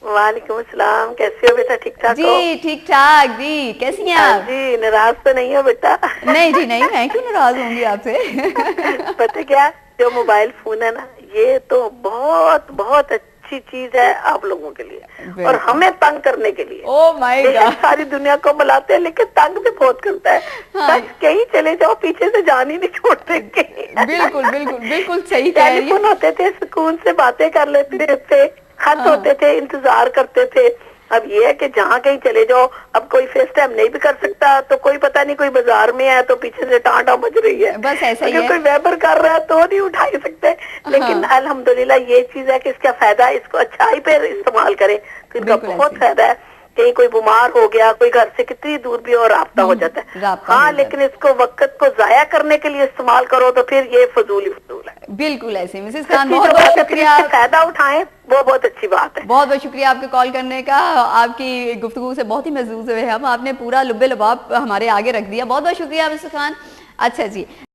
वालेकुम अस्सलाम। कैसे हो बेटा? ठीक ठाक हो? जी ठीक ठाक। जी कैसी हैं आप? जी नाराज तो नहीं हो बेटा? नहीं जी नहीं, मैं क्यों नाराज होंगी आपसे। पता क्या, जो मोबाइल फोन है ना, ये तो बहुत बहुत अच्छी चीज है आप लोगों के लिए और हमें तंग करने के लिए। Oh my God. सारी दुनिया को बुलाते हैं लेकिन तंग भी बहुत करता है। हाँ। कहीं चले जाओ पीछे से जान ही नहीं छोड़ते कहीं। बिल्कुल बिल्कुल बिल्कुल सही कह रही टेलीफोन है। होते थे, सुकून से बातें कर लेते थे, खत हाँ। होते थे, इंतजार करते थे। अब ये है कि जहाँ कहीं चले जाओ, अब कोई फेस टाइम नहीं भी कर सकता, तो कोई पता नहीं कोई बाजार में है तो पीछे से टांटा बज रही है, बस ऐसा ही अगर है। कोई वेबर कर रहा है तो नहीं उठा ही सकते। लेकिन हाँ। अल्हम्दुलिल्लाह ये चीज है कि इसका फायदा है, इसको अच्छाई पे इस्तेमाल करें तो इनका बिल्कुल बहुत ऐसे। फायदा है। कहीं कोई बीमार हो गया, कोई घर से कितनी दूर भी और राब्ता हो जाता है। राब्ता हाँ, हो जाता लेकिन इसको वक्त को जाया करने के लिए इस्तेमाल करो तो फिर ये फजूल ही फजूल है। बिल्कुल ऐसे। मिसेस खान सच्ची बहुत जो बहुत बात है, फिर शुक्रिया। इससे फायदा उठाएं, वो बहुत अच्छी बात है। बहुत बहुत शुक्रिया आपके कॉल करने का। आपकी गुफ्तगू से बहुत ही महसूस हुए हम। आपने पूरा लुब्बे लबाब हमारे आगे रख दिया। बहुत बहुत शुक्रिया मिसेस खान। अच्छा जी।